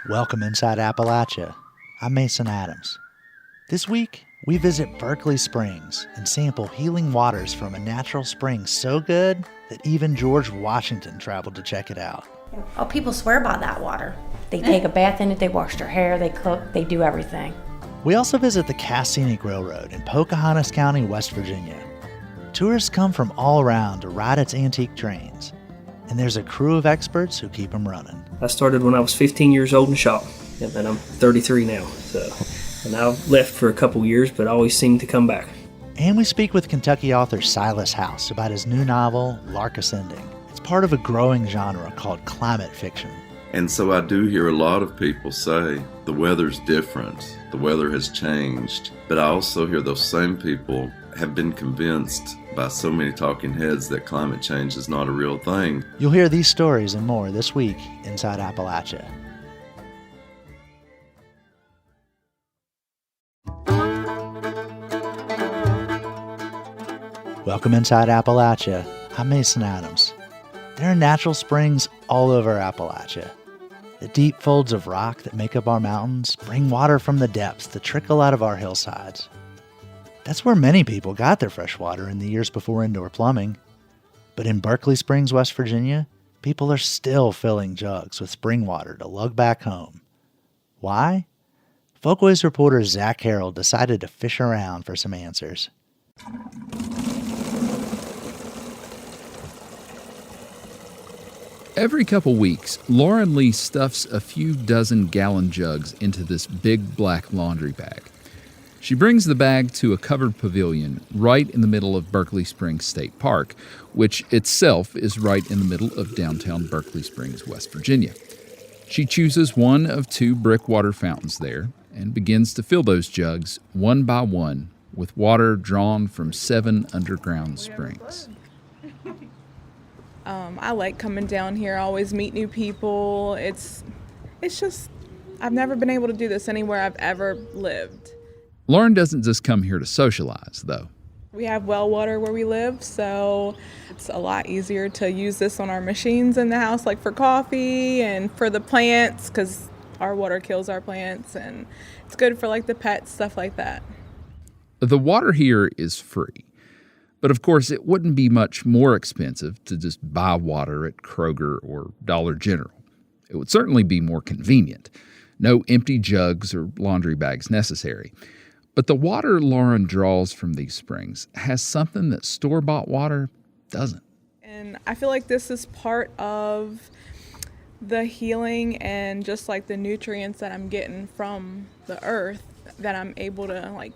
Welcome inside Appalachia. I'm Mason Adams. This week, we visit Berkeley Springs and sample healing waters from a natural spring so good that even George Washington traveled to check it out. Oh, people swear by that water. They take a bath in it, they wash their hair, they cook, they do everything. We also visit the Cass Scenic Railroad in Pocahontas County, West Virginia. Tourists come from all around to ride its antique trains, and there's a crew of experts who keep them running. I started when I was 15 years old and shot, and I'm 33 now. And I left for a couple years, but I always seem to come back. And we speak with Kentucky author Silas House about his new novel, Lark Ascending. It's part of a growing genre called climate fiction. And so I do hear a lot of people say the weather's different, the weather has changed. But I also hear those same people have been convinced by so many talking heads that climate change is not a real thing. You'll hear these stories and more this week inside Appalachia. Welcome inside Appalachia. I'm Mason Adams. There are natural springs all over Appalachia. The deep folds of rock that make up our mountains bring water from the depths that trickle out of our hillsides. That's where many people got their fresh water in the years before indoor plumbing. But in Berkeley Springs, West Virginia, people are still filling jugs with spring water to lug back home. Why? Folkways reporter Zack Harold decided to fish around for some answers. Every couple weeks, Lauren Lee stuffs a few dozen gallon jugs into this big black laundry bag. She brings the bag to a covered pavilion right in the middle of Berkeley Springs State Park, which itself is right in the middle of downtown Berkeley Springs, West Virginia. She chooses one of two brick water fountains there and begins to fill those jugs one by one with water drawn from 7 underground springs. I like coming down here. I always meet new people. It's just, I've never been able to do this anywhere I've ever lived. Lauren doesn't just come here to socialize, though. We have well water where we live, so it's a lot easier to use this on our machines in the house, like for coffee and for the plants, because our water kills our plants, and it's good for like the pets, stuff like that. The water here is free. But of course, it wouldn't be much more expensive to just buy water at Kroger or Dollar General. It would certainly be more convenient. No empty jugs or laundry bags necessary. But the water Lauren draws from these springs has something that store-bought water doesn't. And I feel like this is part of the healing and just like the nutrients that I'm getting from the earth that I'm able to like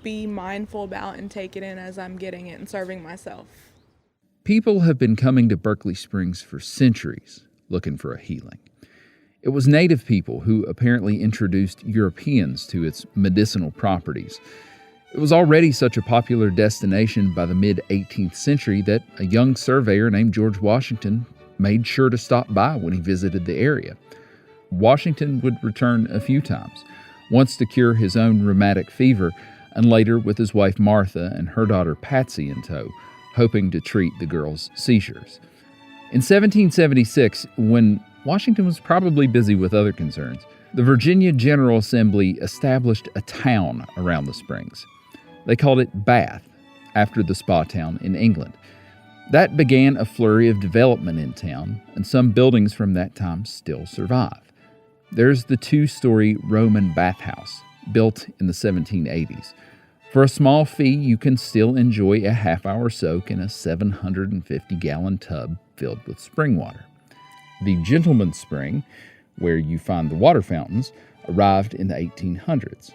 be mindful about and take it in as I'm getting it and serving myself. People have been coming to Berkeley Springs for centuries looking for a healing. It was native people who apparently introduced Europeans to its medicinal properties. It was already such a popular destination by the mid-18th century that a young surveyor named George Washington made sure to stop by when he visited the area. Washington would return a few times, once to cure his own rheumatic fever, and later with his wife Martha and her daughter Patsy in tow, hoping to treat the girl's seizures. In 1776, when Washington was probably busy with other concerns, the Virginia General Assembly established a town around the springs. They called it Bath, after the spa town in England. That began a flurry of development in town, and some buildings from that time still survive. There's the 2-story Roman bathhouse, built in the 1780s. For a small fee, you can still enjoy a half-hour soak in a 750-gallon tub filled with spring water. The Gentleman's Spring, where you find the water fountains, arrived in the 1800s,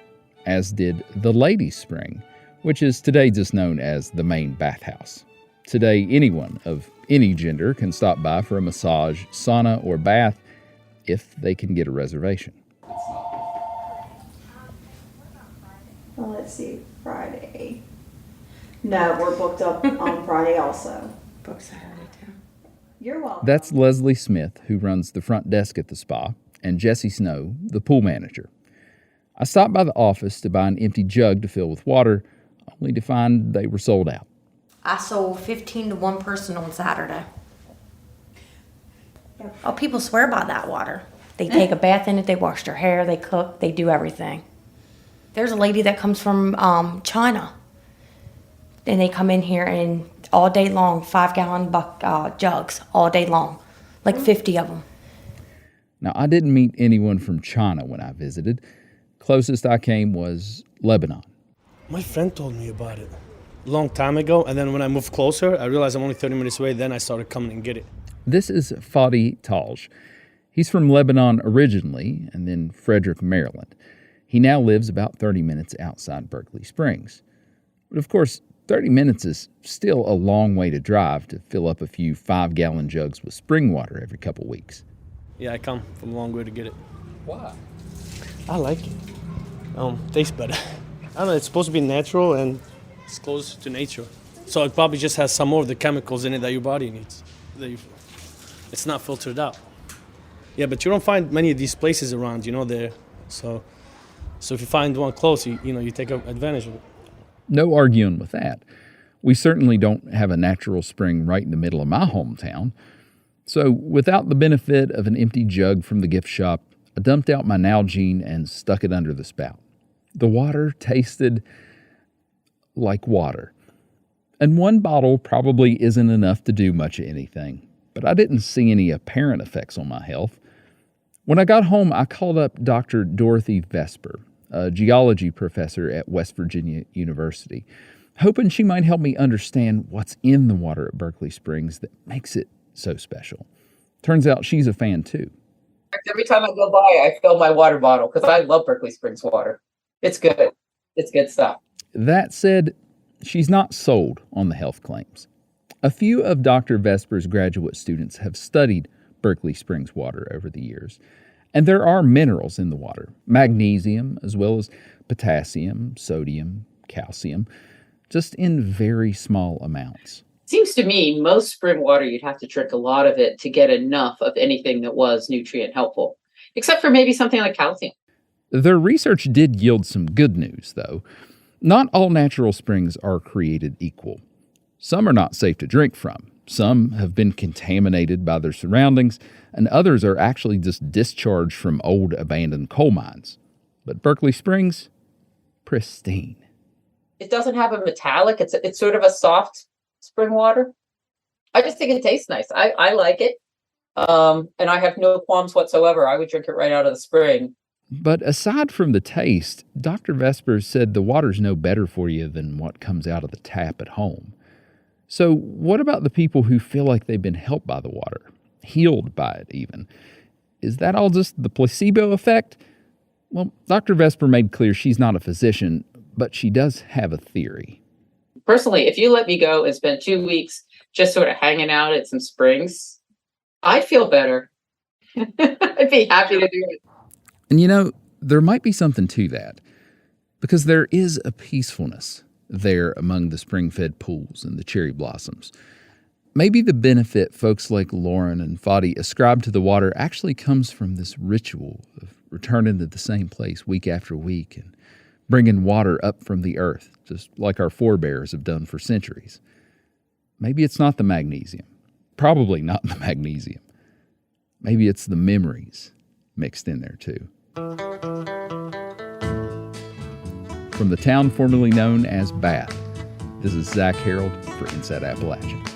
as did the Ladies' Spring, which is today just known as the main bathhouse. Today, anyone of any gender can stop by for a massage, sauna, or bath if they can get a reservation. Well, let's see, Friday. No, we're booked up on Friday also. Book Saturday too. You're welcome. That's Leslie Smith, who runs the front desk at the spa, and Jesse Snow, the pool manager. I stopped by the office to buy an empty jug to fill with water, only to find they were sold out. I sold 15 to one person on Saturday. Oh, people swear by that water. They take a bath in it, they wash their hair, they cook, they do everything. There's a lady that comes from China, and they come in here and all day long, 5-gallon jugs all day long, like 50 of them. Now, I didn't meet anyone from China when I visited. Closest I came was Lebanon. My friend told me about it a long time ago, and then when I moved closer, I realized I'm only 30 minutes away, then I started coming and get it. This is Fadi Taj. He's from Lebanon originally, and then Frederick, Maryland. He now lives about 30 minutes outside Berkeley Springs. But of course, 30 minutes is still a long way to drive to fill up a few 5-gallon jugs with spring water every couple weeks. Yeah, I come from a long way to get it. Why? I like it. Tastes better. I don't know, it's supposed to be natural and it's close to nature. So it probably just has some more of the chemicals in it that your body needs. It's not filtered out. Yeah, but you don't find many of these places around, there. So if you find one close, you take advantage of it. No arguing with that. We certainly don't have a natural spring right in the middle of my hometown. So without the benefit of an empty jug from the gift shop, I dumped out my Nalgene and stuck it under the spout. The water tasted like water. And one bottle probably isn't enough to do much of anything, but I didn't see any apparent effects on my health. When I got home, I called up Dr. Dorothy Vesper, a geology professor at West Virginia University, hoping she might help me understand what's in the water at Berkeley Springs that makes it so special. Turns out she's a fan too. Every time I go by, I fill my water bottle because I love Berkeley Springs water. It's good. It's good stuff. That said, she's not sold on the health claims. A few of Dr. Vesper's graduate students have studied Berkeley Springs water over the years, and there are minerals in the water, magnesium as well as potassium, sodium, calcium, just in very small amounts. Seems to me most spring water you'd have to drink a lot of it to get enough of anything that was nutrient helpful, except for maybe something like calcium. Their research did yield some good news, though. Not all natural springs are created equal. Some are not safe to drink from. Some have been contaminated by their surroundings, and others are actually just discharged from old abandoned coal mines. But Berkeley Springs, pristine. It doesn't have a metallic. It's sort of a soft spring water. I just think it tastes nice. I like it. And I have no qualms whatsoever. I would drink it right out of the spring. But aside from the taste, Dr. Vesper said the water's no better for you than what comes out of the tap at home. So what about the people who feel like they've been helped by the water, healed by it even? Is that all just the placebo effect? Well, Dr. Vesper made clear she's not a physician, but she does have a theory. Personally, if you let me go and spend 2 weeks just sort of hanging out at some springs, I'd feel better. I'd be happy to do it. And there might be something to that, because there is a peacefulness there among the spring-fed pools and the cherry blossoms. Maybe the benefit folks like Lauren and Fadi ascribe to the water actually comes from this ritual of returning to the same place week after week and bringing water up from the earth, just like our forebears have done for centuries. Maybe it's not the magnesium. Probably not the magnesium. Maybe it's the memories mixed in there too. From the town formerly known as Bath, this is Zack Harold for Inside Appalachia.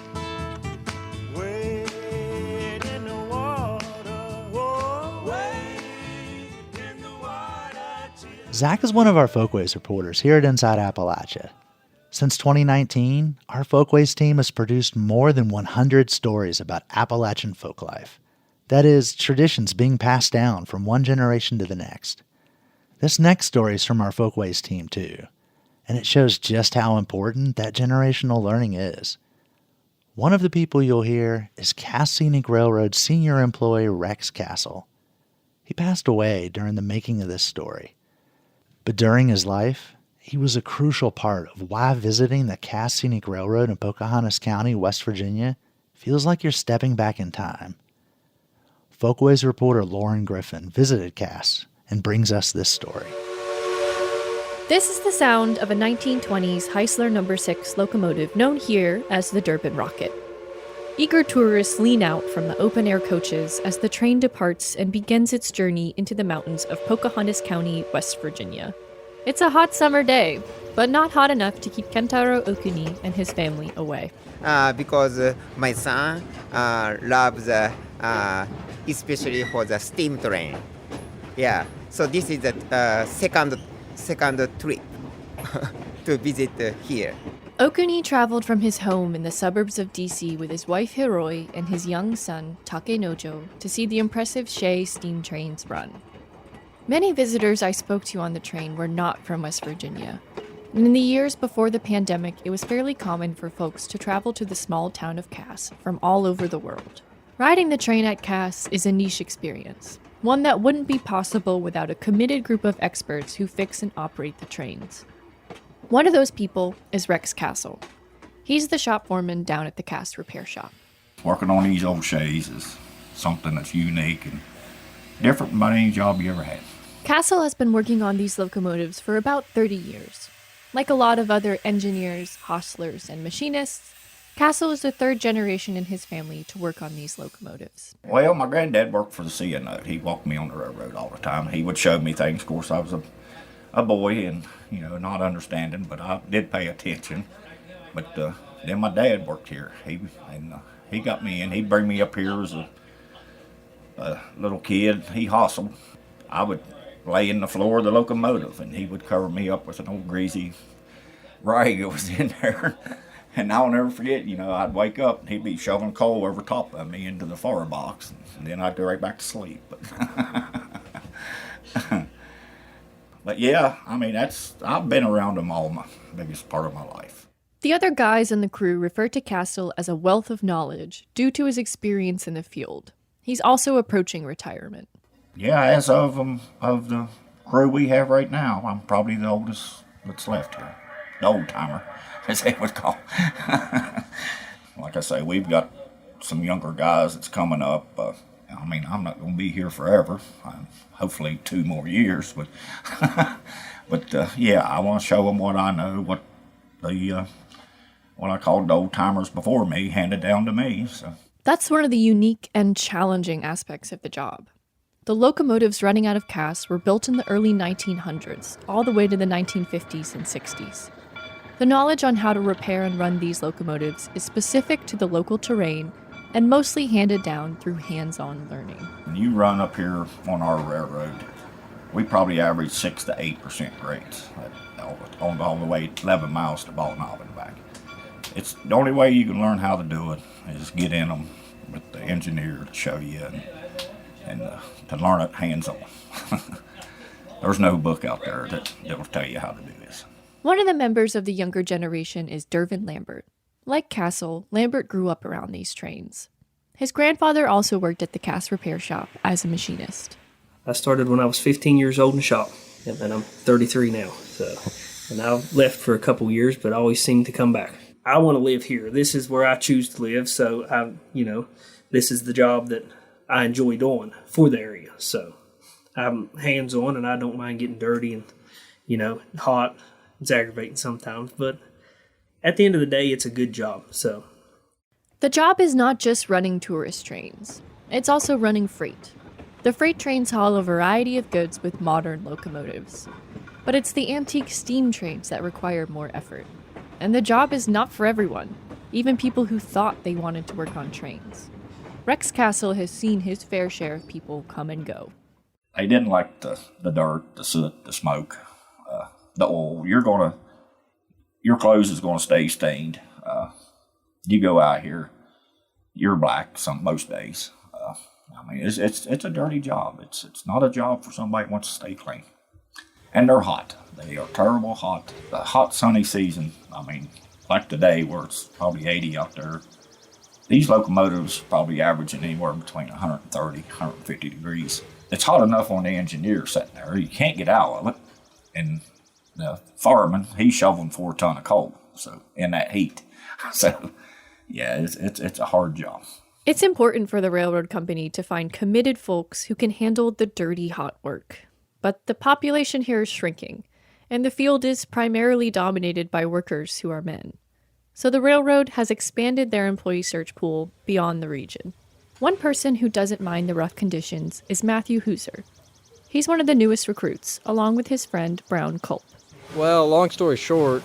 Zack is one of our Folkways reporters here at Inside Appalachia. Since 2019, our Folkways team has produced more than 100 stories about Appalachian folk life. That is, traditions being passed down from one generation to the next. This next story is from our Folkways team too, and it shows just how important that generational learning is. One of the people you'll hear is Cass Scenic Railroad senior employee Rex Cassell. He passed away during the making of this story. But during his life, he was a crucial part of why visiting the Cass Scenic Railroad in Pocahontas County, West Virginia, feels like you're stepping back in time. Folkways reporter Lauren Griffin visited Cass and brings us this story. This is the sound of a 1920s Heisler No. 6 locomotive known here as the Durban Rocket. Eager tourists lean out from the open-air coaches as the train departs and begins its journey into the mountains of Pocahontas County, West Virginia. It's a hot summer day, but not hot enough to keep Kentaro Okuni and his family away. Because my son loves, especially for the steam train. Yeah, so this is the second trip to visit here. Okuni traveled from his home in the suburbs of DC with his wife Hiroi and his young son Takenojo to see the impressive Shea steam trains run. Many visitors I spoke to on the train were not from West Virginia. And in the years before the pandemic, it was fairly common for folks to travel to the small town of Cass from all over the world. Riding the train at Cass is a niche experience, one that wouldn't be possible without a committed group of experts who fix and operate the trains. One of those people is Rex Cassell. He's the shop foreman down at the Cass repair shop. Working on these old Shays is something that's unique and different from any job you ever had. Cassell has been working on these locomotives for about 30 years. Like a lot of other engineers, hostlers, and machinists, Cassell is the third generation in his family to work on these locomotives. Well, my granddad worked for the C&O. He walked me on the railroad all the time. He would show me things. Of course, I was a boy and, not understanding, but I did pay attention. But then my dad worked here. He got me in. He'd bring me up here as a little kid. He hustled. I would lay in the floor of the locomotive, and he would cover me up with an old greasy rag that was in there. And I'll never forget, I'd wake up and he'd be shoveling coal over top of me into the fire box, and then I'd go right back to sleep. But yeah, I've been around them all my biggest part of my life. The other guys in the crew refer to Cassell as a wealth of knowledge due to his experience in the field. He's also approaching retirement. Yeah, as of the crew we have right now, I'm probably the oldest that's left here. The old timer, as they would call. Like I say, we've got some younger guys that's coming up. I'm not going to be here forever. Hopefully 2 more years, but yeah, I want to show them what I know, what I called the old timers before me handed down to me. So that's one of the unique and challenging aspects of the job. The locomotives running out of Cass were built in the early 1900s, all the way to the 1950s and 60s. The knowledge on how to repair and run these locomotives is specific to the local terrain and mostly handed down through hands-on learning. When you run up here on our railroad, we probably average 6 to 8% grades all the way 11 miles to Ball Knob and back. It's the only way you can learn how to do it is get in them with the engineer to show you and to learn it hands-on. There's no book out there that will tell you how to do this. One of the members of the younger generation is Dervin Lambert. Like Cassell, Lambert grew up around these trains. His grandfather also worked at the Cass repair shop as a machinist. I started when I was 15 years old in the shop, and I'm 33 now. And I've left for a couple years, but always seem to come back. I want to live here. This is where I choose to live, so this is the job that I enjoy doing for the area. So I'm hands-on, and I don't mind getting dirty and, hot. It's aggravating sometimes, but at the end of the day, it's a good job. So the job is not just running tourist trains. It's also running freight. The freight trains haul a variety of goods with modern locomotives. But it's the antique steam trains that require more effort. And the job is not for everyone, even people who thought they wanted to work on trains. Rex Cassell has seen his fair share of people come and go. They didn't like the dirt, the soot, the smoke, the oil. Your clothes is going to stay stained. You go out here, you're black most days. It's a dirty job. It's not a job for somebody who wants to stay clean. And they're hot. They are terrible hot. The hot sunny season, like today where it's probably 80 out there, these locomotives probably averaging anywhere between 130, 150 degrees. It's hot enough on the engineer sitting there. You can't get out of it. And the fireman, he's shoveling 4 ton of coal, so in that heat. So, yeah, it's a hard job. It's important for the railroad company to find committed folks who can handle the dirty, hot work. But the population here is shrinking, and the field is primarily dominated by workers who are men. so the railroad has expanded their employee search pool beyond the region. One person who doesn't mind the rough conditions is Matthew Hooser. He's one of the newest recruits, along with his friend Brown Culp. Well, long story short,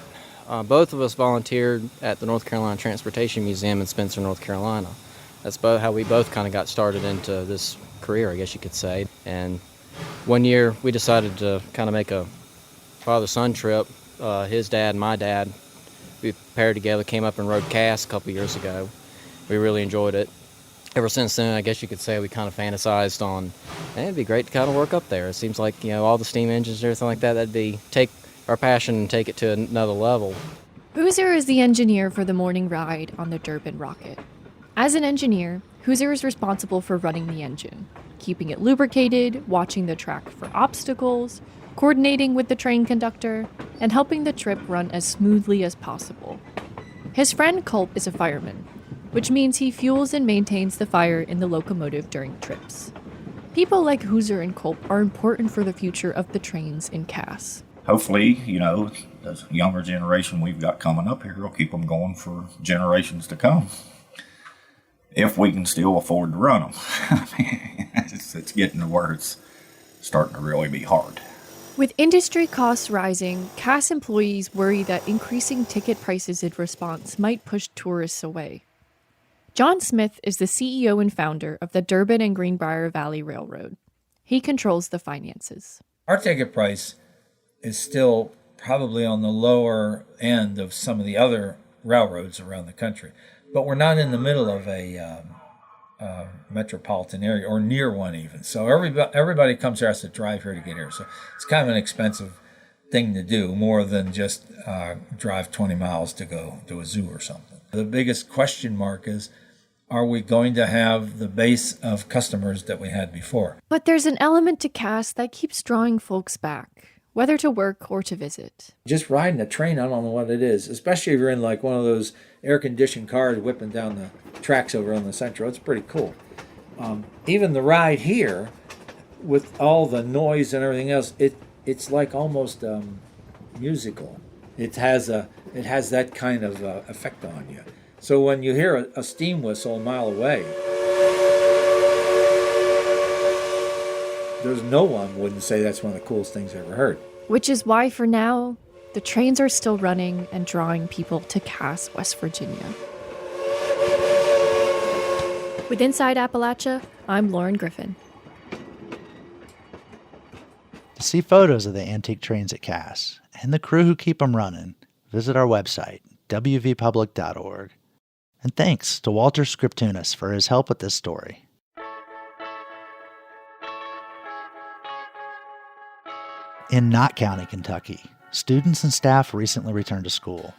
both of us volunteered at the North Carolina Transportation Museum in Spencer, North Carolina. That's how we both kind of got started into this career, I guess you could say. And one year we decided to kind of make a father-son trip. His dad and my dad, we paired together, came up and rode Cass a couple years ago. We really enjoyed it. Ever since then, I guess you could say we kind of fantasized on, it'd be great to kind of work up there. It seems like, all the steam engines and everything like that, take our passion and take it to another level. Hooser is the engineer for the morning ride on the Durbin rocket. As an engineer, Hooser is responsible for running the engine, keeping it lubricated, watching the track for obstacles, coordinating with the train conductor, and helping the trip run as smoothly as possible. His friend Culp is a fireman, which means he fuels and maintains the fire in the locomotive during trips. People like Hooser and Culp are important for the future of the trains in Cass. Hopefully, the younger generation we've got coming up here will keep them going for generations to come. If we can still afford to run them. It's getting to where it's starting to really be hard. With industry costs rising, Cass employees worry that increasing ticket prices in response might push tourists away. John Smith is the CEO and founder of the Durbin and Greenbrier Valley Railroad. He controls the finances. Our ticket price is still probably on the lower end of some of the other railroads around the country, but we're not in the middle of a metropolitan area or near one even. So everybody comes here has to drive here to get here. So it's kind of an expensive thing to do, more than just drive 20 miles to go to a zoo or something. The biggest question mark is, are we going to have the base of customers that we had before? But there's an element to Cass that keeps drawing folks back, whether to work or to visit. Just riding a train, I don't know what it is, especially if you're in like one of those air-conditioned cars whipping down the tracks over on the Central. It's pretty cool. Even the ride here, with all the noise and everything else, it's like almost musical. It has that kind of effect on you. So when you hear a steam whistle a mile away, there's no one wouldn't say that's one of the coolest things I ever heard. Which is why, for now, the trains are still running and drawing people to Cass, West Virginia. With Inside Appalachia, I'm Lauren Griffin. To see photos of the antique trains at Cass and the crew who keep them running, visit our website, wvpublic.org. And thanks to Walter Scriptunas for his help with this story. In Knott County, Kentucky, students and staff recently returned to school.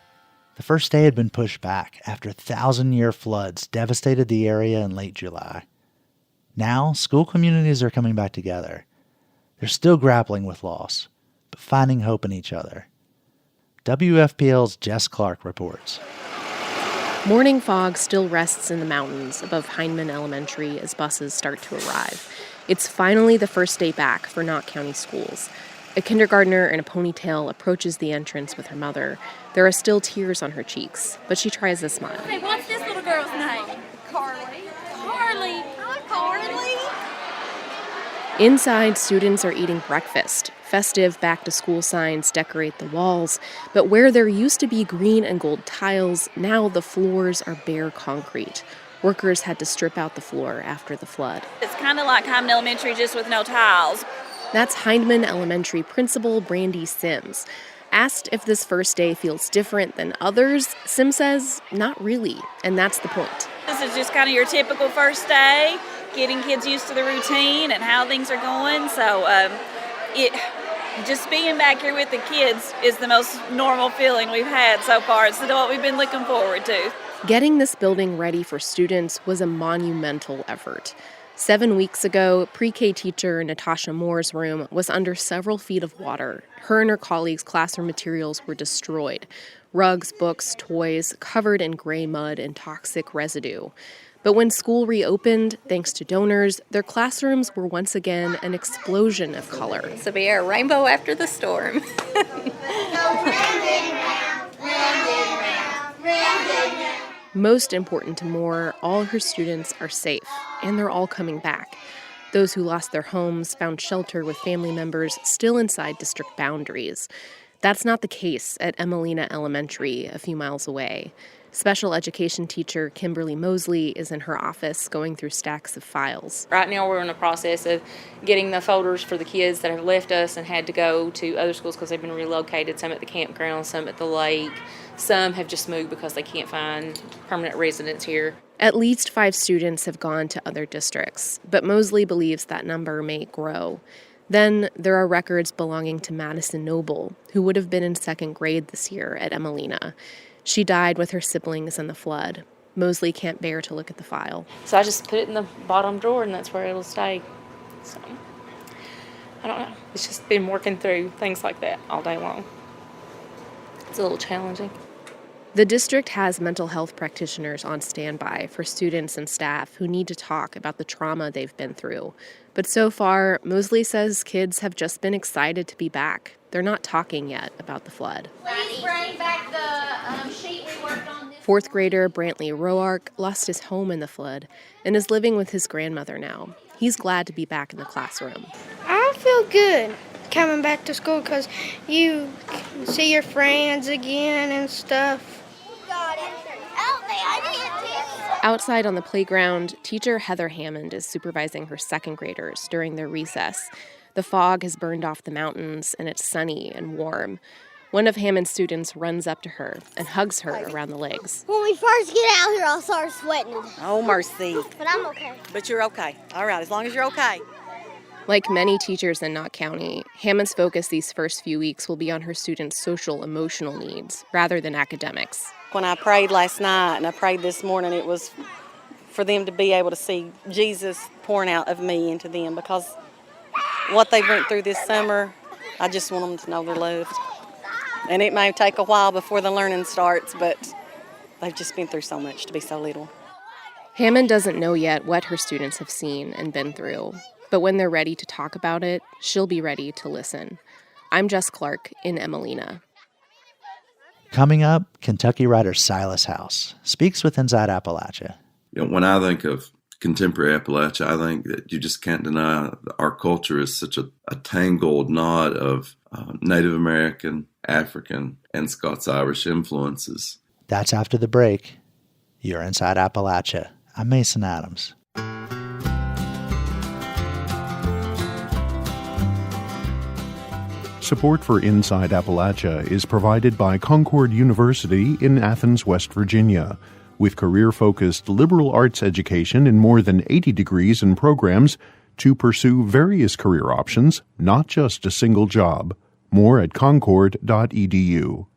The first day had been pushed back after 1,000-year floods devastated the area in late July. Now, school communities are coming back together. They're still grappling with loss, but finding hope in each other. WFPL's Jess Clark reports. Morning fog still rests in the mountains above Heinemann Elementary as buses start to arrive. It's finally the first day back for Knott County schools. A kindergartner in a ponytail approaches the entrance with her mother. There are still tears on her cheeks, but she tries a smile. Hey, what's this little girl's name? Carly. Carly. Hi, Carly. Inside, students are eating breakfast. Festive back-to-school signs decorate the walls, but where there used to be green and gold tiles, now the floors are bare concrete. Workers had to strip out the floor after the flood. It's kind of like Heinemann Elementary, just with no tiles. That's Heinemann Elementary Principal Brandy Sims. Asked if this first day feels different than others, Sims says not really, and that's the point. This is just kind of your typical first day, getting kids used to the routine and how things are going. So just being back here with the kids is the most normal feeling we've had so far. It's what we've been looking forward to. Getting this building ready for students was a monumental effort. 7 weeks ago, pre-K teacher Natasha Moore's room was under several feet of water. Her and her colleagues' classroom materials were destroyed. Rugs, books, toys, covered in gray mud and toxic residue. But when school reopened, thanks to donors, their classrooms were once again an explosion of color. This will be our rainbow after the storm. Most important to Moore, all her students are safe, and they're all coming back. Those who lost their homes found shelter with family members still inside district boundaries. That's not the case at Emelina Elementary, a few miles away. Special education teacher Kimberly Mosley is in her office going through stacks of files. Right now we're in the process of getting the folders for the kids that have left us and had to go to other schools because they've been relocated, some at the campground, some at the lake. Some have just moved because they can't find permanent residence here. At least 5 students have gone to other districts, but Mosley believes that number may grow. Then there are records belonging to Madison Noble, who would have been in 2nd grade this year at Emelina. She died with her siblings in the flood. Mosley can't bear to look at the file. So I just put it in the bottom drawer and that's where it'll stay. So I don't know. It's just been working through things like that all day long. It's a little challenging. The district has mental health practitioners on standby for students and staff who need to talk about the trauma they've been through. But so far, Mosley says kids have just been excited to be back. They're not talking yet about the flood. Please bring back the sheet we worked on. 4th grader Brantley Roark lost his home in the flood and is living with his grandmother now. He's glad to be back in the classroom. I feel good coming back to school because you can see your friends again and stuff. Outside on the playground, teacher Heather Hammond is supervising her 2nd graders during their recess. The fog has burned off the mountains, and it's sunny and warm. One of Hammond's students runs up to her and hugs her around the legs. When we first get out here, I'll start sweating. Oh, mercy. But I'm okay. But you're okay. All right, as long as you're okay. Like many teachers in Knott County, Hammond's focus these first few weeks will be on her students' social, emotional needs rather than academics. When I prayed last night and I prayed this morning, it was for them to be able to see Jesus pouring out of me into them, because what they went through this summer, I just want them to know they're loved. And it may take a while before the learning starts, but they've just been through so much to be so little. Hammond doesn't know yet what her students have seen and been through, but when they're ready to talk about it, she'll be ready to listen. I'm Jess Clark in Emelina. Coming up, Kentucky writer Silas House speaks with Inside Appalachia. You know, when I think of contemporary Appalachia, I think that you just can't deny that our culture is such a tangled knot of Native American, African, and Scots-Irish influences. That's after the break. You're Inside Appalachia. I'm Mason Adams. Support for Inside Appalachia is provided by Concord University in Athens, West Virginia. With career-focused liberal arts education in more than 80 degrees and programs to pursue various career options, not just a single job. More at concord.edu.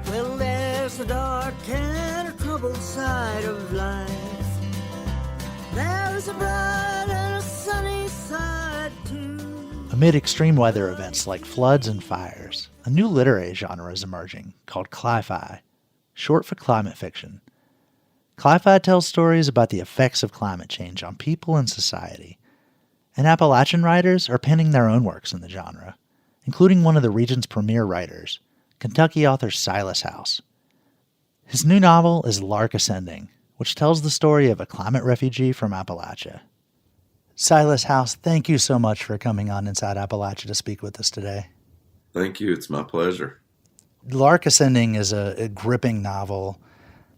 Well, there's a dark and a troubled side of life. There's a bright and a sunny side too. Amid extreme weather events like floods and fires, a new literary genre is emerging called cli-fi, short for climate fiction. Cli-fi tells stories about the effects of climate change on people and society. And Appalachian writers are penning their own works in the genre, including one of the region's premier writers, Kentucky author Silas House. His new novel is Lark Ascending, which tells the story of a climate refugee from Appalachia. Silas House, thank you so much for coming on Inside Appalachia to speak with us today. Thank you. It's my pleasure. Lark Ascending is a gripping novel.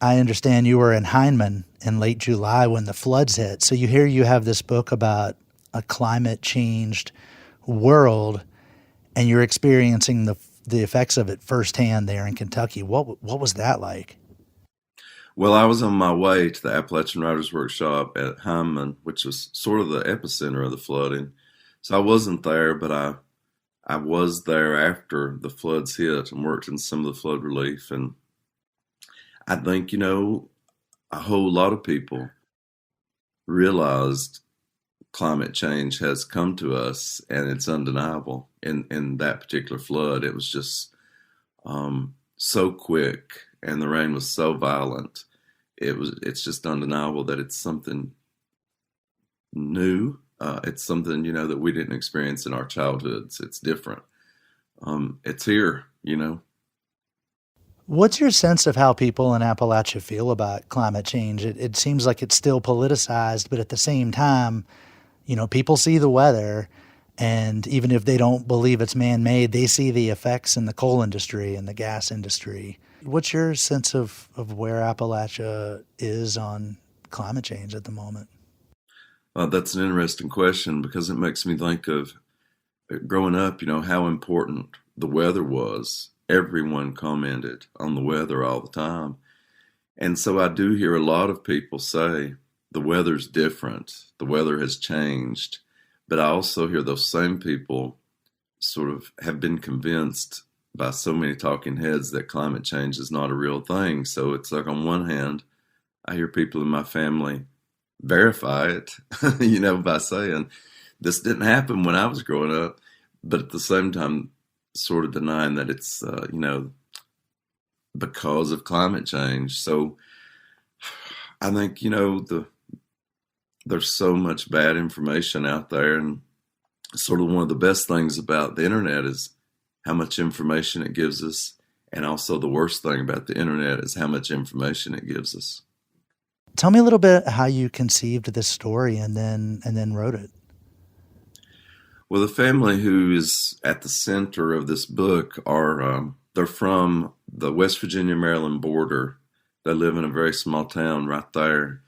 I understand you were in Heinemann in late July when the floods hit. So you have this book about a climate-changed world, and you're experiencing the effects of it firsthand there in Kentucky. What was that like? Well, I was on my way to the Appalachian Writers Workshop at Heinemann, which was sort of the epicenter of the flooding. So I wasn't there, but I was there after the floods hit and worked in some of the flood relief. And I think, a whole lot of people realized climate change has come to us, and it's undeniable. In that particular flood, it was just so quick, and the rain was so violent. It's just undeniable that it's something new, It's something, that we didn't experience in our childhoods. It's different. It's here, What's your sense of how people in Appalachia feel about climate change? It seems like it's still politicized, but at the same time, people see the weather, and even if they don't believe it's man-made, they see the effects in the coal industry and the gas industry. What's your sense of where Appalachia is on climate change at the moment? That's an interesting question because it makes me think of growing up, how important the weather was. Everyone commented on the weather all the time. And so I do hear a lot of people say the weather's different, the weather has changed. But I also hear those same people sort of have been convinced by so many talking heads that climate change is not a real thing. So it's like on one hand, I hear people in my family verify it, by saying this didn't happen when I was growing up, but at the same time, sort of denying that it's, because of climate change. So I think, there's so much bad information out there, and sort of one of the best things about the internet is how much information it gives us, and also the worst thing about the internet is how much information it gives us. Tell me a little bit how you conceived this story and then wrote it. Well, the family who is at the center of this book they're from the West Virginia-Maryland border. They live in a very small town right there.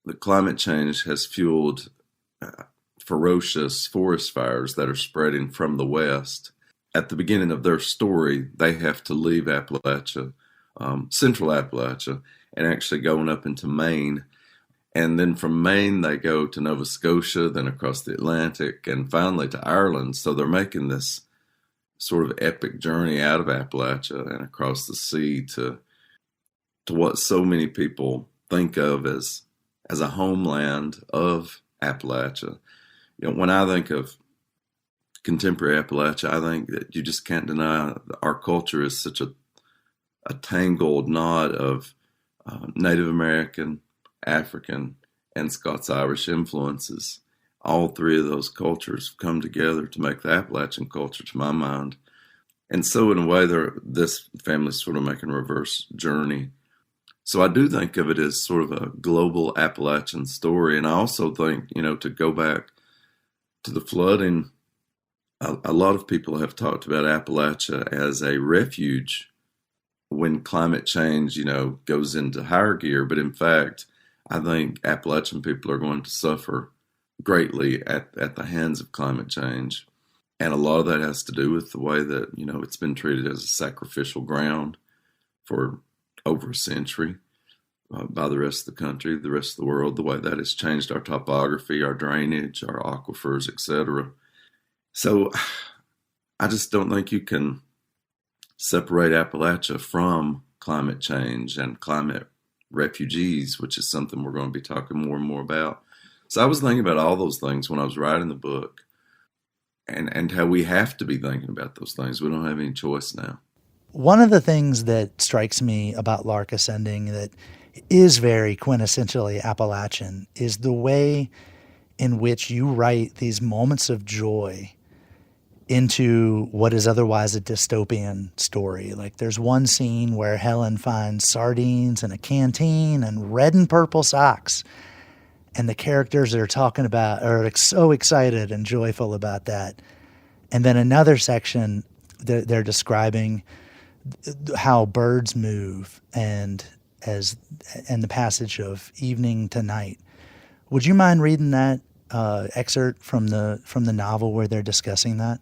The climate change has fueled ferocious forest fires that are spreading from the west. At the beginning of their story, they have to leave Appalachia, central Appalachia, and actually going up into Maine. And then from Maine, they go to Nova Scotia, then across the Atlantic, and finally to Ireland. So they're making this sort of epic journey out of Appalachia and across the sea to what so many people think of as a homeland of Appalachia. When I think of contemporary Appalachia, I think that you just can't deny that our culture is such a tangled knot of Native American, African, and Scots-Irish influences. All three of those cultures come together to make the Appalachian culture, to my mind. And so in a way, this family's sort of making a reverse journey. So I do think of it as sort of a global Appalachian story. And I also think, to go back to the flooding, a lot of people have talked about Appalachia as a refuge when climate change, goes into higher gear. But in fact, I think Appalachian people are going to suffer greatly at the hands of climate change. And a lot of that has to do with the way that, it's been treated as a sacrificial ground for over a century by the rest of the country, the rest of the world, the way that has changed our topography, our drainage, our aquifers, etc. So I just don't think you can separate Appalachia from climate change and climate refugees, which is something we're going to be talking more and more about. So I was thinking about all those things when I was writing the book, and how we have to be thinking about those things. We don't have any choice now. One of the things that strikes me about Lark Ascending that is very quintessentially Appalachian is the way in which you write these moments of joy into what is otherwise a dystopian story. Like there's one scene where Helen finds sardines in a canteen and red and purple socks. And the characters that are talking about are so excited and joyful about that. And then another section, they're describing how birds move and the passage of evening to night. Would you mind reading that excerpt from the novel where they're discussing that?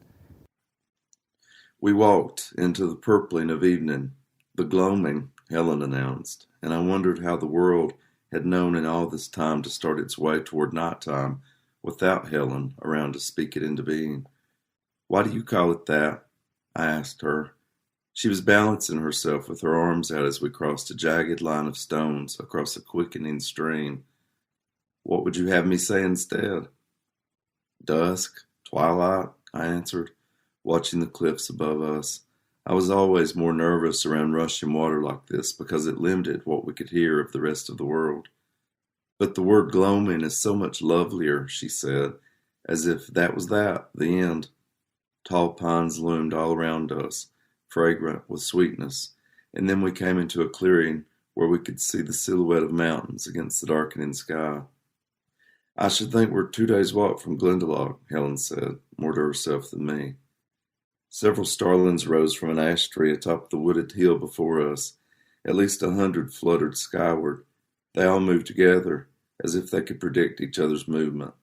We walked into the purpling of evening, the gloaming, Helen announced, and I wondered how the world had known in all this time to start its way toward nighttime without Helen around to speak it into being. Why do you call it that? I asked her. She was balancing herself with her arms out as we crossed a jagged line of stones across a quickening stream. What would you have me say instead? Dusk, twilight, I answered, watching the cliffs above us. I was always more nervous around rushing water like this because it limited what we could hear of the rest of the world. But the word gloaming is so much lovelier, she said, as if that was that, the end. Tall pines loomed all around us, fragrant with sweetness, and then we came into a clearing where we could see the silhouette of mountains against the darkening sky. I should think we're 2 days' walk from Glendalough, Helen said, more to herself than me. Several starlings rose from an ash tree atop the wooded hill before us. At least 100 fluttered skyward. They all moved together, as if they could predict each other's movement.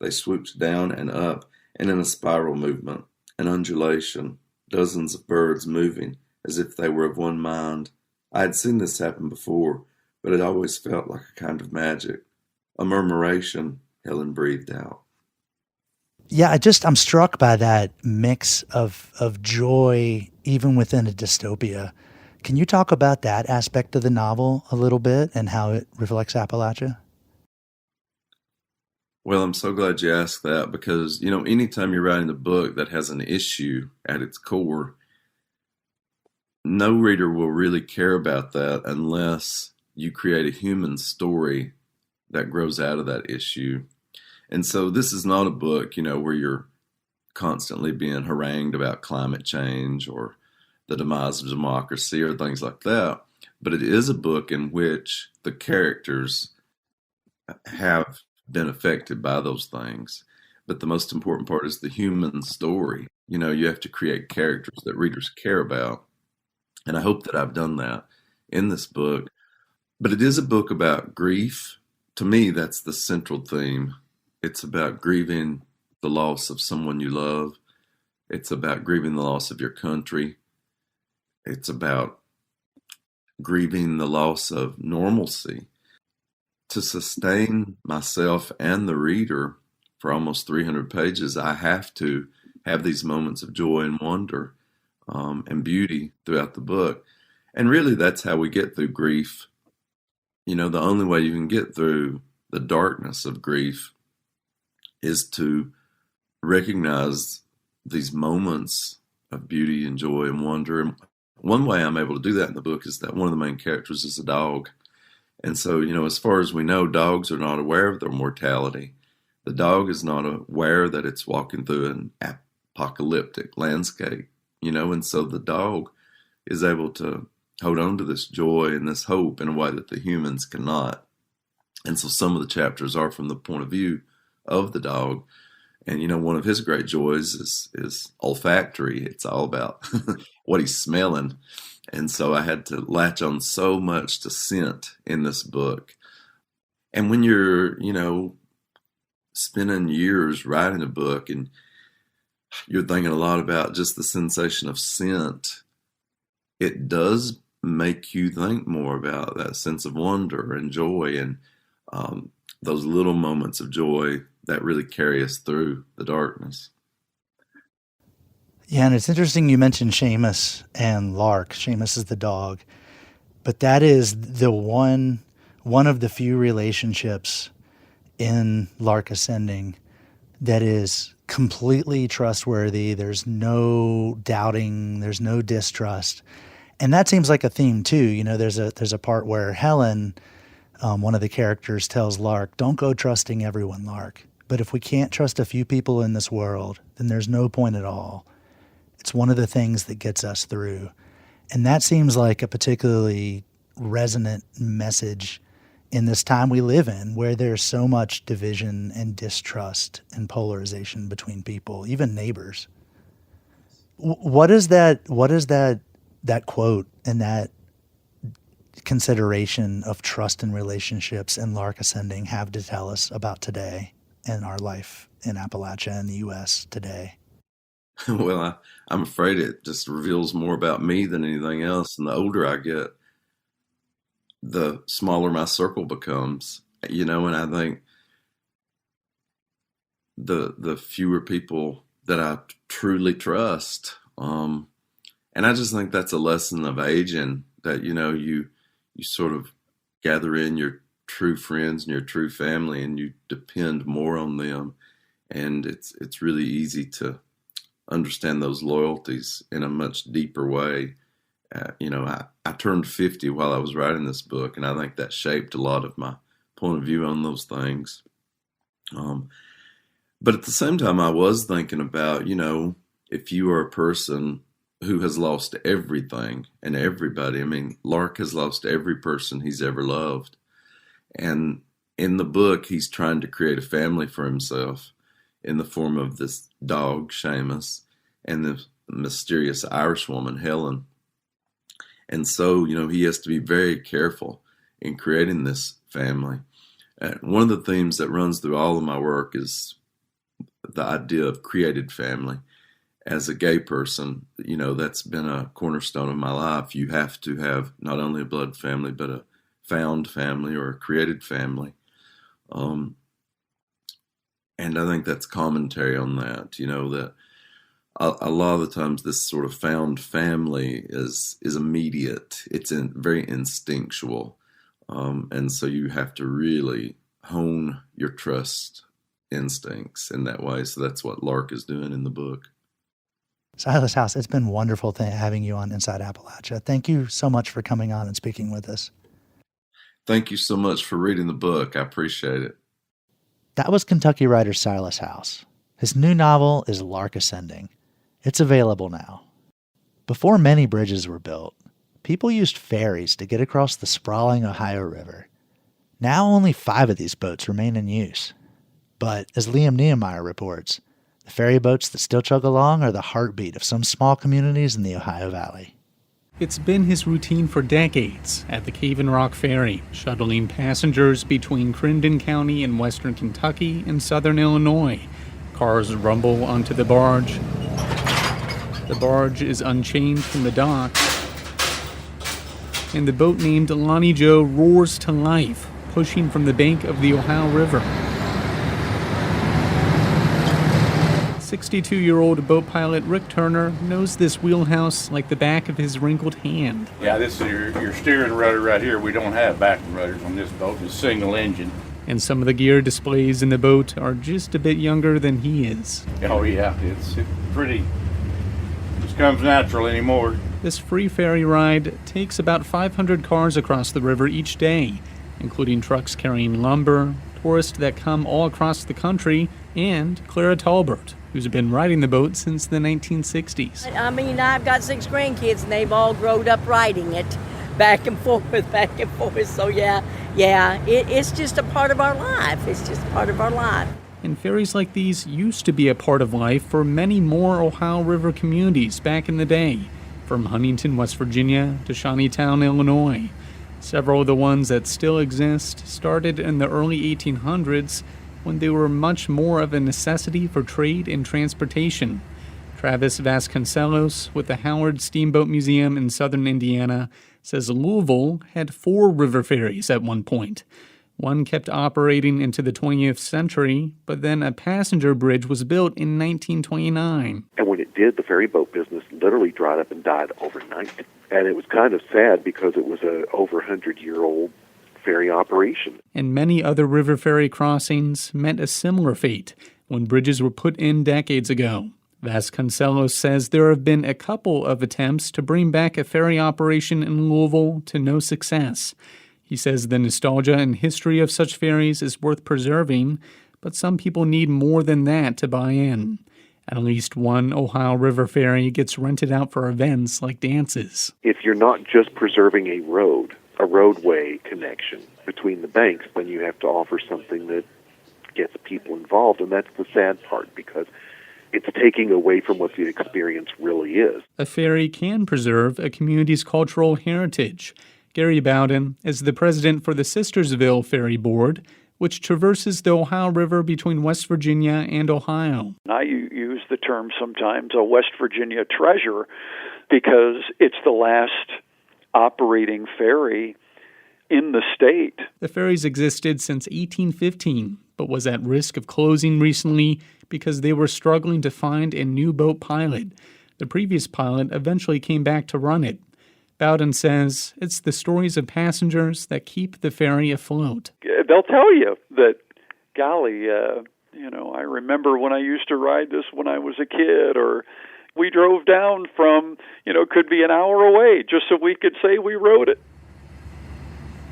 They swooped down and up, and in a spiral movement, an undulation, dozens of birds moving, as if they were of one mind. I had seen this happen before, but it always felt like a kind of magic. A murmuration, Helen breathed out. Yeah, I'm struck by that mix of joy, even within a dystopia. Can you talk about that aspect of the novel a little bit and how it reflects Appalachia? Well, I'm so glad you asked that because, anytime you're writing a book that has an issue at its core, no reader will really care about that unless you create a human story that grows out of that issue. And so this is not a book, where you're constantly being harangued about climate change or the demise of democracy or things like that. But it is a book in which the characters have been affected by those things. But the most important part is the human story. You have to create characters that readers care about. And I hope that I've done that in this book. But it is a book about grief. To me, that's the central theme. It's about grieving the loss of someone you love. It's about grieving the loss of your country. It's about grieving the loss of normalcy. To sustain myself and the reader for almost 300 pages, I have to have these moments of joy and wonder and beauty throughout the book. And really, that's how we get through grief. The only way you can get through the darkness of grief is to recognize these moments of beauty and joy and wonder. And one way I'm able to do that in the book is that one of the main characters is a dog. And so, as far as we know, dogs are not aware of their mortality. The dog is not aware that it's walking through an apocalyptic landscape, and so the dog is able to hold on to this joy and this hope in a way that the humans cannot. And so some of the chapters are from the point of view of the dog. And, one of his great joys is olfactory. It's all about what he's smelling. And so I had to latch on so much to scent in this book. And when you're, spending years writing a book and you're thinking a lot about just the sensation of scent, it does make you think more about that sense of wonder and joy and those little moments of joy that really carry us through the darkness. Yeah, and it's interesting you mentioned Seamus and Lark. Seamus is the dog, but that is the one of the few relationships in Lark Ascending that is completely trustworthy. There's no doubting, there's no distrust. And that seems like a theme too. There's a part where Helen, one of the characters, tells Lark, "Don't go trusting everyone, Lark. But if we can't trust a few people in this world, then there's no point at all. It's one of the things that gets us through." And that seems like a particularly resonant message in this time we live in, where there's so much division and distrust and polarization between people, even neighbors. What is that quote and that consideration of trust in relationships and Lark Ascending have to tell us about today and our life in Appalachia and the U.S. today? Well, I'm afraid it just reveals more about me than anything else. And the older I get, the smaller my circle becomes, and I think the fewer people that I truly trust. And I just think that's a lesson of aging, that, you sort of gather in your true friends and your true family and you depend more on them. And it's really easy to understand those loyalties in a much deeper way. I turned 50 while I was writing this book, and I think that shaped a lot of my point of view on those things. But at the same time, I was thinking about, if you are a person who has lost everything and everybody, I mean, Lark has lost every person he's ever loved. And in the book, he's trying to create a family for himself in the form of this dog, Seamus, and the mysterious Irish woman, Helen. And so, he has to be very careful in creating this family. One of the themes that runs through all of my work is the idea of created family. As a gay person, that's been a cornerstone of my life. You have to have not only a blood family, but a found family or a created family. And I think that's commentary on that, that a lot of the times this sort of found family is immediate. It's very instinctual. And so you have to really hone your trust instincts in that way. So that's what Lark is doing in the book. Silas House, it's been wonderful having you on Inside Appalachia. Thank you so much for coming on and speaking with us. Thank you so much for reading the book. I appreciate it. That was Kentucky writer Silas House. His new novel is Lark Ascending. It's available now. Before many bridges were built, people used ferries to get across the sprawling Ohio River. Now only 5 of these boats remain in use. But, as Liam Niemeyer reports, the ferry boats that still chug along are the heartbeat of some small communities in the Ohio Valley. It's been his routine for decades at the Cave and Rock Ferry, shuttling passengers between Crittenden County in western Kentucky and southern Illinois. Cars rumble onto the barge. The barge is unchained from the dock, and the boat named Lonnie Joe roars to life, pushing from the bank of the Ohio River. 62-year-old boat pilot Rick Turner knows this wheelhouse like the back of his wrinkled hand. Yeah, this is your steering rudder right here. We don't have backing rudders on this boat. It's single engine. And some of the gear displays in the boat are just a bit younger than he is. Oh yeah, it's pretty. Just comes natural anymore. This free ferry ride takes about 500 cars across the river each day, including trucks carrying lumber, tourists that come all across the country, and Clara Talbert, who's been riding the boat since the 1960s. I mean, I've got 6 grandkids, and they've all grown up riding it back and forth. So it's just a part of our life. It's just part of our life. And ferries like these used to be a part of life for many more Ohio River communities back in the day, from Huntington, West Virginia to Shawneetown, Illinois. Several of the ones that still exist started in the early 1800s when they were much more of a necessity for trade and transportation. Travis Vasconcelos with the Howard Steamboat Museum in southern Indiana says Louisville had 4 river ferries at one point. One kept operating into the 20th century, but then a passenger bridge was built in 1929. And when it did, the ferry boat business literally dried up and died overnight. And it was kind of sad because it was a over 100-year-old ferry operation. And many other river ferry crossings met a similar fate when bridges were put in decades ago. Vasconcelos says there have been a couple of attempts to bring back a ferry operation in Louisville to no success. He says the nostalgia and history of such ferries is worth preserving, but some people need more than that to buy in. At least one Ohio River ferry gets rented out for events like dances. If you're not just preserving a roadway connection between the banks, then you have to offer something that gets people involved, and that's the sad part because it's taking away from what the experience really is. A ferry can preserve a community's cultural heritage. Gary Bowden is the president for the Sistersville Ferry Board, which traverses the Ohio River between West Virginia and Ohio. I use the term sometimes a West Virginia treasure because it's the last operating ferry in the state. The ferry's existed since 1815, but was at risk of closing recently because they were struggling to find a new boat pilot. The previous pilot eventually came back to run it. Bowden says it's the stories of passengers that keep the ferry afloat. They'll tell you that, golly, I remember when I used to ride this when I was a kid, or we drove down from, could be an hour away just so we could say we rode it.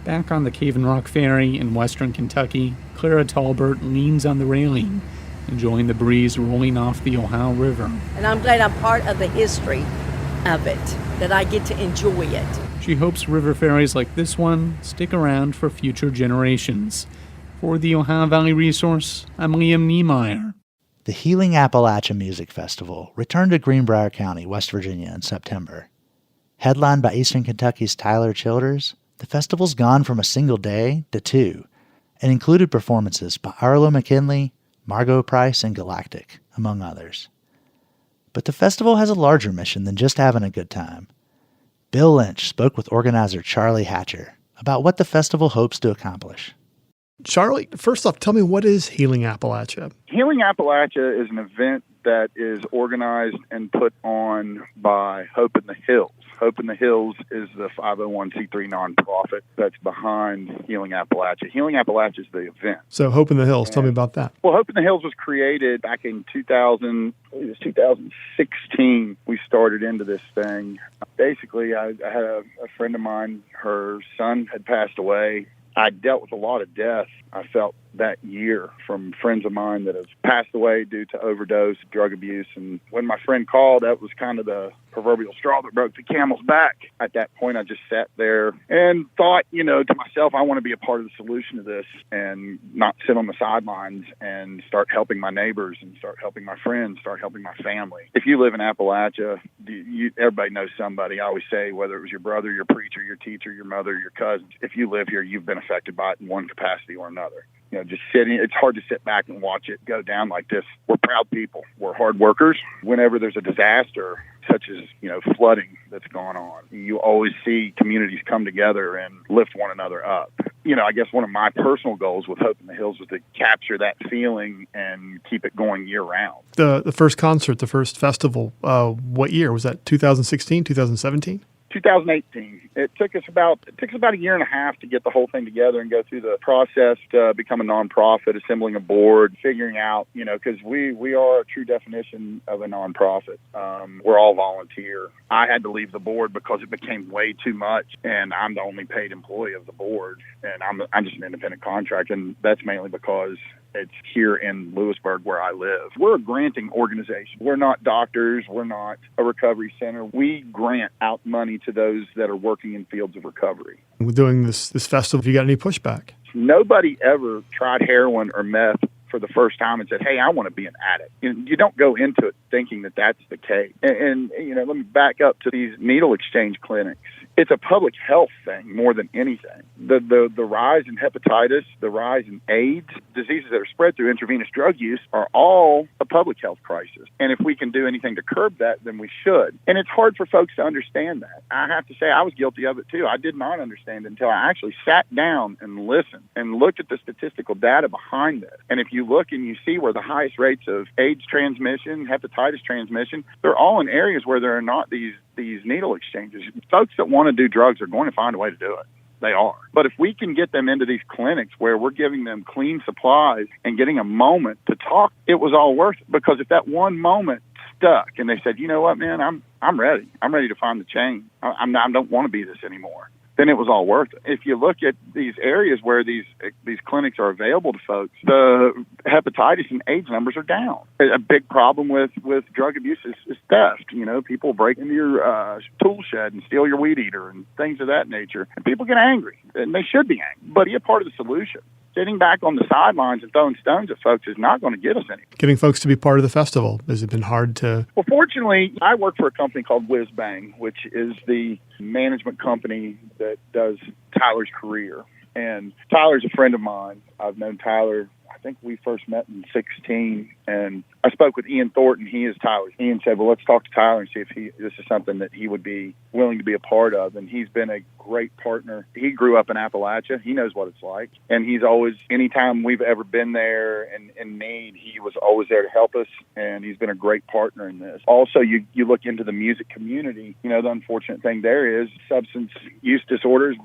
Back on the Cave and Rock Ferry in western Kentucky, Clara Talbert leans on the railing, enjoying the breeze rolling off the Ohio River. And I'm glad I'm part of the history of it, that I get to enjoy it. She hopes river ferries like this one stick around for future generations. For the Ohio Valley Resource, I'm Liam Niemeyer. The Healing Appalachia Music Festival returned to Greenbrier County, West Virginia in September. Headlined by Eastern Kentucky's Tyler Childers, the festival's gone from a single day to two, and included performances by Arlo McKinley, Margot Price, and Galactic, among others. But the festival has a larger mission than just having a good time. Bill Lynch spoke with organizer Charlie Hatcher about what the festival hopes to accomplish. Charlie, first off, tell me, what is Healing Appalachia? Healing Appalachia is an event that is organized and put on by Hope in the Hills. Hope in the Hills is the 501c3 nonprofit that's behind Healing Appalachia. Healing Appalachia is the event. So Hope in the Hills, tell me about that. Well, Hope in the Hills was created back in 2016. We started into this thing. Basically, I had a friend of mine, her son had passed away. I dealt with a lot of death, I felt, that year from friends of mine that have passed away due to overdose, drug abuse. And when my friend called, that was kind of the proverbial straw that broke the camel's back. At that point, I just sat there and thought, to myself, I want to be a part of the solution to this and not sit on the sidelines and start helping my neighbors and start helping my friends, start helping my family. If you live in Appalachia, everybody knows somebody. I always say, whether it was your brother, your preacher, your teacher, your mother, your cousin, if you live here, you've been affected by it in one capacity or another. Just sitting, it's hard to sit back and watch it go down like this. We're proud people. We're hard workers. Whenever there's a disaster, such as, flooding that's gone on, you always see communities come together and lift one another up. I guess one of my personal goals with Hope in the Hills was to capture that feeling and keep it going year round. The first concert, the first festival, what year? Was that 2016, 2017? 2018. It took us about a year and a half to get the whole thing together and go through the process to become a nonprofit, assembling a board, figuring out, because we are a true definition of a nonprofit. We're all volunteer. I had to leave the board because it became way too much, and I'm the only paid employee of the board, and I'm just an independent contractor, and that's mainly because it's here in Lewisburg where I live. We're a granting organization. We're not doctors. We're not a recovery center. We grant out money to those that are working in fields of recovery. With doing this festival, have you got any pushback? Nobody ever tried heroin or meth for the first time and said, hey, I want to be an addict. You don't go into it thinking that that's the case. And let me back up to these needle exchange clinics. It's a public health thing more than anything. The rise in hepatitis, the rise in AIDS, diseases that are spread through intravenous drug use are all a public health crisis. And if we can do anything to curb that, then we should. And it's hard for folks to understand that. I have to say I was guilty of it too. I did not understand it until I actually sat down and listened and looked at the statistical data behind this. And if you look and you see where the highest rates of AIDS transmission, hepatitis transmission, they're all in areas where there are not these needle exchanges. Folks that want to do drugs are going to find a way to do it. They are. But if we can get them into these clinics where we're giving them clean supplies and getting a moment to talk, it was all worth it. Because if that one moment stuck and they said, you know what, man, I'm ready. I'm ready to find the change. I don't want to be this anymore. Then it was all worth it. If you look at these areas where these clinics are available to folks, the hepatitis and AIDS numbers are down. A big problem with drug abuse is theft. People break into your tool shed and steal your weed eater and things of that nature. And people get angry, and they should be angry. But be a part of the solution. Sitting back on the sidelines and throwing stones at folks is not going to get us anywhere. Getting folks to be part of the festival, has it been hard to? Well, fortunately, I work for a company called Whiz Bang, which is the management company that does Tyler's career. And Tyler's a friend of mine. I've known Tyler, I think we first met in 2016, and I spoke with Ian Thornton. He is Tyler. Ian said, well, let's talk to Tyler and see if this is something that he would be willing to be a part of. And he's been a great partner. He grew up in Appalachia. He knows what it's like. And he's always, anytime we've ever been there in need, he was always there to help us. And he's been a great partner in this. Also, you look into the music community, the unfortunate thing there is substance use disorders,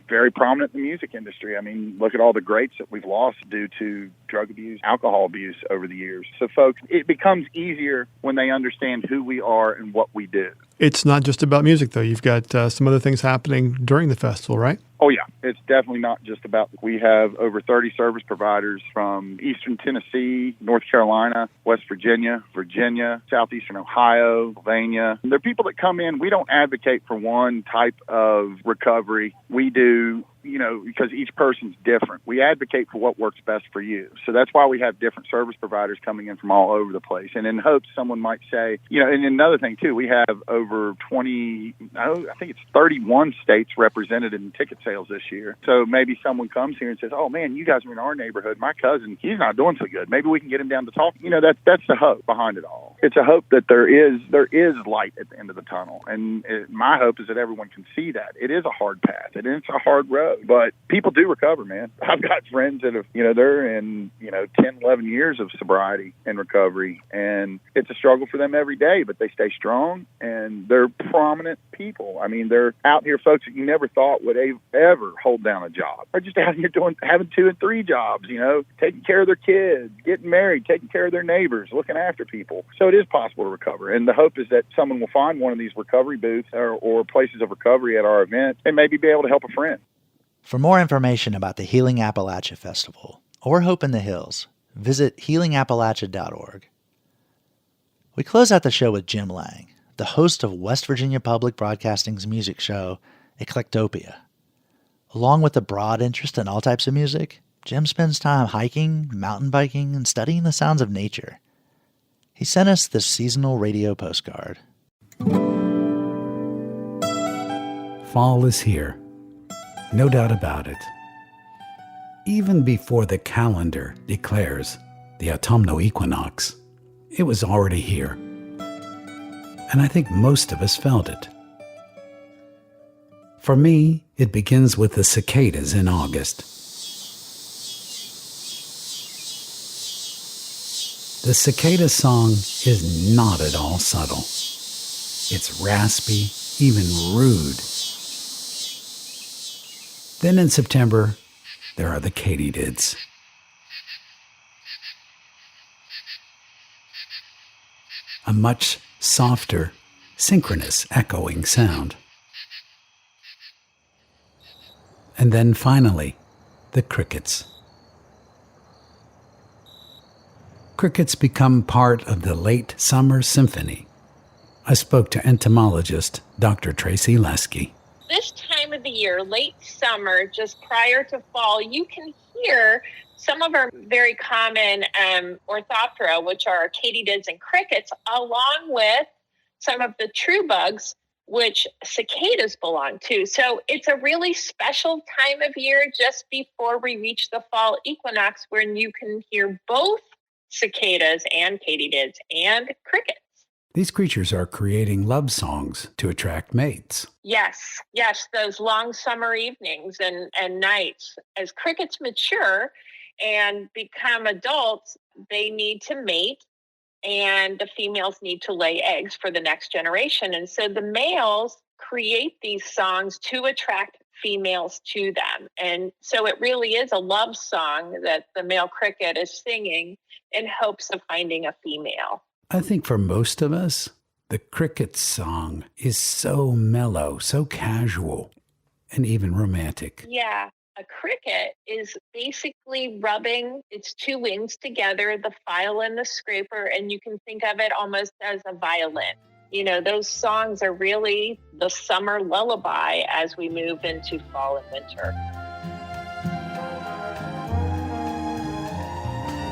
very prominent in the music industry. I mean, look at all the greats that we've lost due to drug abuse, alcohol abuse over the years. So folks, it becomes easier when they understand who we are and what we do. It's not just about music, though. You've got some other things happening during the festival, right? Oh, yeah. It's definitely not just about. We have over 30 service providers from eastern Tennessee, North Carolina, West Virginia, southeastern Ohio, Pennsylvania. They're people that come in. We don't advocate for one type of recovery. We do, because each person's different. We advocate for what works best for you. So that's why we have different service providers coming in from all over the place. And in hopes someone might say, and another thing, too, we have over 31 states represented in ticket sales this year. So maybe someone comes here and says, oh, man, you guys are in our neighborhood. My cousin, he's not doing so good. Maybe we can get him down to talk. That's the hope behind it all. It's a hope that there is light at the end of the tunnel. And my hope is that everyone can see that. It is a hard path. And it's a hard road. But people do recover, man. I've got friends that have, they're in, 10, 11 years of sobriety and recovery. And it's a struggle for them every day, but they stay strong and they're prominent people. I mean, they're out here, folks that you never thought would ever hold down a job. They're just out here having 2 and 3 jobs, taking care of their kids, getting married, taking care of their neighbors, looking after people. So it is possible to recover. And the hope is that someone will find one of these recovery booths or places of recovery at our event and maybe be able to help a friend. For more information about the Healing Appalachia Festival or Hope in the Hills, visit healingappalachia.org. We close out the show with Jim Lang, the host of West Virginia Public Broadcasting's music show, Eclectopia. Along with a broad interest in all types of music, Jim spends time hiking, mountain biking, and studying the sounds of nature. He sent us this seasonal radio postcard. Fall is here. No doubt about it. Even before the calendar declares the autumnal equinox, it was already here. And I think most of us felt it. For me, it begins with the cicadas in August. The cicada song is not at all subtle. It's raspy, even rude. Then in September, there are the katydids. A much softer, synchronous echoing sound. And then finally, the crickets. Crickets become part of the late summer symphony. I spoke to entomologist Dr. Tracy Lesky. This time of the year, late summer, just prior to fall, you can hear some of our very common orthoptera, which are katydids and crickets, along with some of the true bugs, which cicadas belong to. So it's a really special time of year just before we reach the fall equinox, when you can hear both cicadas and katydids and crickets. These creatures are creating love songs to attract mates. Yes, those long summer evenings and nights. As crickets mature and become adults, they need to mate, and the females need to lay eggs for the next generation. And so the males create these songs to attract females to them. And so it really is a love song that the male cricket is singing in hopes of finding a female. I think for most of us, the cricket song is so mellow, so casual, and even romantic. Yeah, a cricket is basically rubbing its 2 wings together, the file and the scraper, and you can think of it almost as a violin. Those songs are really the summer lullaby as we move into fall and winter.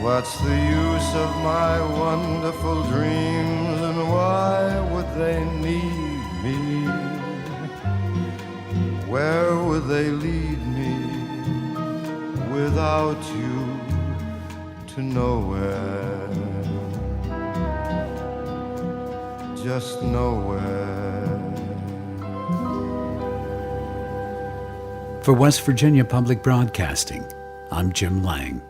What's the use of my wonderful dreams, and why would they need me? Where would they lead me without you? To nowhere, just nowhere. For West Virginia Public Broadcasting, I'm Jim Lang.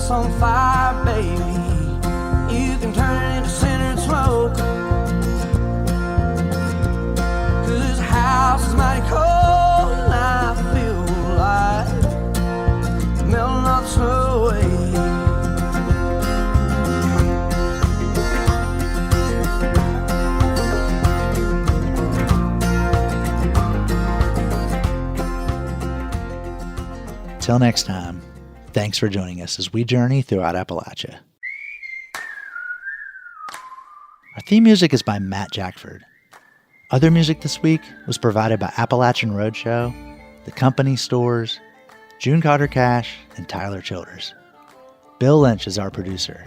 house on fire, baby. You can turn it into scented smoke. 'Cause this house is mighty cold and I feel like melting all the snow away. Till next time, thanks for joining us as we journey throughout Appalachia. Our theme music is by Matt Jackford. Other music this week was provided by Appalachian Roadshow, The Company Stores, June Carter Cash, and Tyler Childers. Bill Lynch is our producer.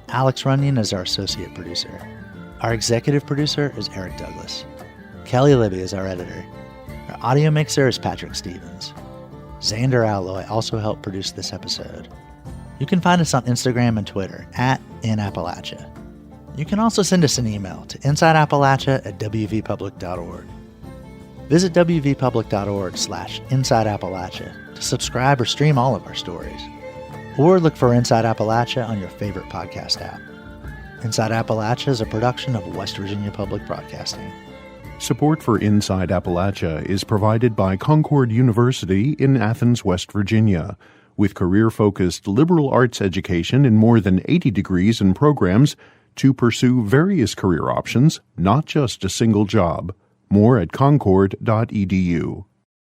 Alex Runyon is our associate producer. Our executive producer is Eric Douglas. Kelly Libby is our editor. Our audio mixer is Patrick Stevens. Xander Alloy also helped produce this episode. You can find us on Instagram and Twitter @InAppalachia. You can also send us an email to insideappalachia@wvpublic.org. Visit wvpublic.org/InsideAppalachia to subscribe or stream all of our stories. Or look for Inside Appalachia on your favorite podcast app. Inside Appalachia is a production of West Virginia Public Broadcasting. Support for Inside Appalachia is provided by Concord University in Athens, West Virginia, with career-focused liberal arts education in more than 80 degrees and programs to pursue various career options, not just a single job. More at concord.edu.